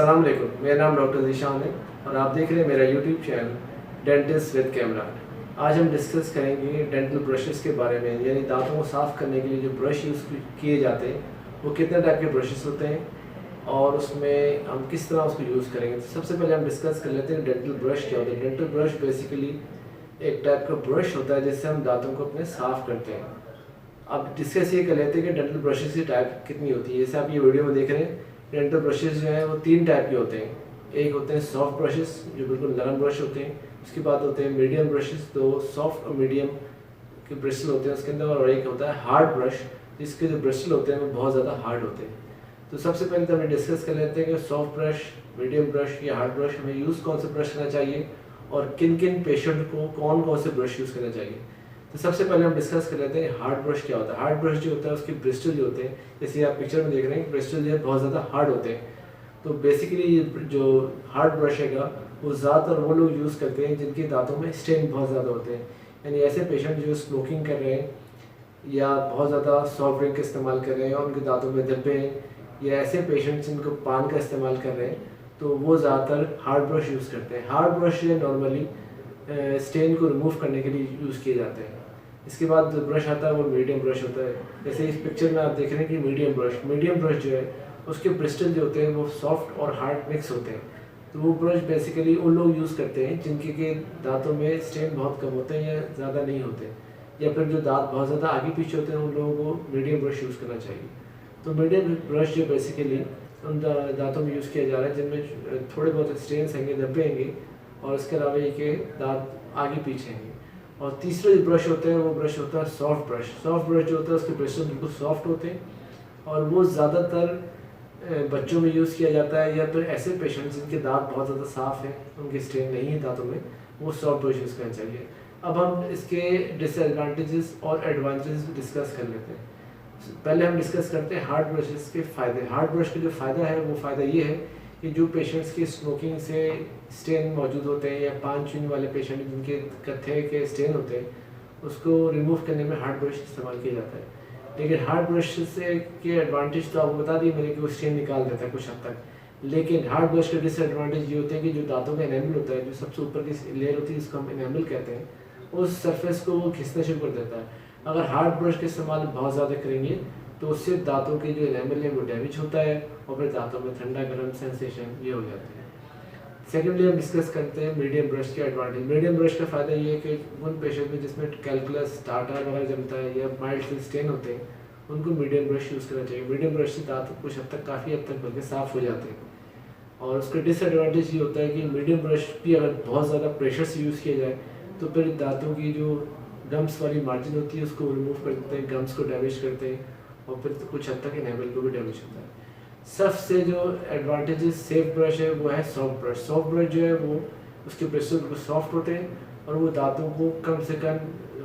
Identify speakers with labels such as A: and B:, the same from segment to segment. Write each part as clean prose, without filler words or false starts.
A: अस्सलाम वालेकुम, मेरा नाम डॉक्टर ज़ीशान है और आप देख रहे हैं मेरा YouTube channel dentist with camera. आज हम डिस्कस करेंगे डेंटल ब्रशेस के बारे में, यानी दांतों को साफ़ करने के लिए जो ब्रश यूज़ किए जाते हैं वो कितने टाइप के ब्रशेस होते हैं और उसमें हम किस तरह उसको यूज़ करेंगे। तो सबसे पहले हम डिस्कस कर लेते हैं डेंटल ब्रश क्या होता है। डेंटल ब्रश बेसिकली एक टाइप का ब्रश होता है जिससे हम दांतों को अपने साफ़ करते हैं। अब डिस्कस ये कर लेते हैं कि डेंटल ब्रशेस की टाइप कितनी होती है। जैसे आप ये वीडियो में देख रहे हैं, डेंटल ब्रशेस जो हैं वो 3 टाइप के होते हैं। एक होते हैं सॉफ्ट ब्रशेस जो बिल्कुल नरम ब्रश होते हैं, उसके बाद होते हैं मीडियम ब्रशेस, तो सॉफ्ट और मीडियम के ब्रिस्टल होते हैं उसके अंदर, और एक होता है हार्ड ब्रश जिसके जो ब्रिस्टल होते हैं वो बहुत ज़्यादा हार्ड होते हैं। तो सबसे पहले तो हमें डिस्कस कर लेते हैं कि सॉफ्ट ब्रश, मीडियम ब्रश या हार्ड ब्रश, हमें यूज़ कौन सा ब्रश करना चाहिए और किन किन पेशेंट को कौन कौन से ब्रश यूज़ करना चाहिए। तो सबसे पहले हम डिस्कस कर लेते हैं हार्ड ब्रश क्या होता है। हार्ड ब्रश जो होता है उसके ब्रिस्टल जो होते हैं, जैसे आप पिक्चर में देख रहे हैं, ब्रिस्टल जो है बहुत ज़्यादा हार्ड होते हैं। तो बेसिकली ये जो हार्ड ब्रश हैगा वो ज़्यादातर वो लोग यूज़ करते हैं जिनके दांतों में स्टेन बहुत ज़्यादा होते हैं, यानी ऐसे पेशेंट जो स्मोकिंग कर रहे हैं या बहुत ज़्यादा सॉफ्ट ड्रिंक का इस्तेमाल कर रहे हैं और उनके दांतों में धब्बे हैं, या ऐसे पेशेंट्स जिनको पान का इस्तेमाल कर रहे हैं, तो वो ज़्यादातर हार्ड ब्रश यूज़ करते हैं। हार्ड ब्रश नॉर्मली स्टेन को रिमूव करने के लिए यूज़ किए जाते हैं। इसके बाद जो ब्रश आता है वो मीडियम ब्रश होता है। जैसे इस पिक्चर में आप देख रहे हैं कि मीडियम ब्रश जो है उसके ब्रिस्टल जो होते हैं वो सॉफ्ट और हार्ड मिक्स होते हैं। तो वो ब्रश बेसिकली उन लोग यूज़ करते हैं जिनके के दांतों में स्टेन बहुत कम होते हैं या ज़्यादा नहीं होते, या फिर जो दांत बहुत ज़्यादा आगे पीछे होते हैं उन लोगों को मीडियम ब्रश यूज़ करना चाहिए। तो मीडियम ब्रश जो बेसिकली उन दांतों में यूज़ किया जा रहा है जिनमें थोड़े बहुत स्टेन्स हैंगे, धब्बे हैंगे, और इसके अलावा ये कि दांत आगे पीछे हैंगे। और तीसरा जो ब्रश होता है वो ब्रश होता है सॉफ्ट ब्रश। सॉफ्ट ब्रश जो होता है उसके ब्रशेस बिल्कुल सॉफ्ट होते हैं और वो ज़्यादातर बच्चों में यूज़ किया जाता है, या फिर ऐसे पेशेंट्स जिनके दांत बहुत ज़्यादा साफ़ हैं, उनके स्टेन नहीं है दांतों में, वो सॉफ्ट ब्रश यूज़ करना चाहिए। अब हम इसके डिसएडवांटेजेस और एडवांटेजेस डिस्कस कर लेते हैं। पहले हम डिस्कस करते हैं हार्ड ब्रशेस के फ़ायदे। हार्ड ब्रश का जो फ़ायदा है वो फ़ायदा ये है कि जो पेशेंट्स की स्मोकिंग से स्टेन मौजूद होते हैं या पान चूने वाले पेशेंट जिनके कत्थे के स्टेन होते हैं, उसको रिमूव करने में हार्ड ब्रश इस्तेमाल किया जाता है। लेकिन हार्ड ब्रश से के एडवांटेज तो आपको बता दिए मैंने कि वो स्टेन निकाल देता है कुछ हद तक, लेकिन हार्ड ब्रश का डिसएडवांटेज ये होते हैं कि जो दांतों का एनामल होता है, जो सबसे ऊपर की लेयर होती है जिसको हम एनामल कहते हैं, उस सरफेस को वो खींचना शुरू कर देता है। अगर हार्ड ब्रश का इस्तेमाल बहुत ज़्यादा करेंगे तो उससे दांतों के जो एनामल है वो डैमेज होता है और फिर दांतों में ठंडा गर्म सेंसेशन ये हो जाता है। सेकेंडली हम डिस्कस करते हैं मीडियम ब्रश के एडवांटेज। मीडियम ब्रश का फ़ायदा ये है कि उन पेशेंट में जिसमें कैलकुलस टाटा वगैरह जमता है या माइल्ड से स्टेन होते हैं, उनको मीडियम ब्रश यूज़ करना चाहिए। मीडियम ब्रश से दांत कुछ हद तक, काफ़ी हद तक बल्कि साफ़ हो जाते हैं। और उसका डिसएडवांटेज ये होता है कि मीडियम ब्रश भी अगर बहुत ज़्यादा प्रेशर से यूज़ किया जाए तो फिर दांतों की जो गम्स वाली मार्जिन होती है उसको रिमूव कर देते हैं, गम्स को डैमेज करते हैं और फिर कुछ हद तक एनामल को भी डैमेज होता है। सबसे जो एडवांटेजेस सेफ ब्रश है वो है सॉफ्ट ब्रश। सॉफ्ट ब्रश जो है वो उसके ब्रश बिल्कुल सॉफ्ट होते हैं और वो दांतों को कम से कम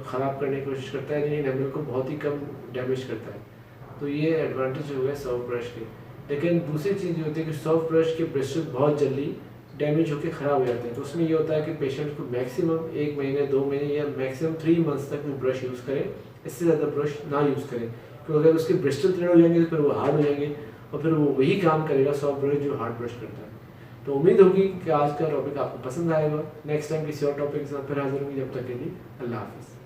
A: ख़राब करने की कोशिश करता है, यानी एनामल को बहुत ही कम डैमेज करता है। तो ये एडवांटेज हो गए सॉफ्ट ब्रश के। लेकिन दूसरी चीज़ ये होती है कि सॉफ्ट ब्रश के ब्रशेस बहुत जल्दी डैमेज होकर ख़राब हो जाते हैं। तो उसमें ये होता है कि पेशेंट को मैक्सिमम 1 महीने 2 महीने या मैक्सिमम 3 मंथ्स तक वो ब्रश यूज़ करें, इससे ज़्यादा ब्रश ना यूज़ करें, क्योंकि अगर उसके ब्रिस्टल टेढ़े हो जाएंगे तो फिर वो हार्ड हो जाएंगे और फिर वो वही काम करेगा सॉफ्ट ब्रश जो हार्ड ब्रश करता है। तो उम्मीद होगी कि आज का टॉपिक आपको पसंद आएगा। नेक्स्ट टाइम किसी और टॉपिक के साथ फिर हाजिर होंगे। जब तक के लिए अल्लाह हाफिज़।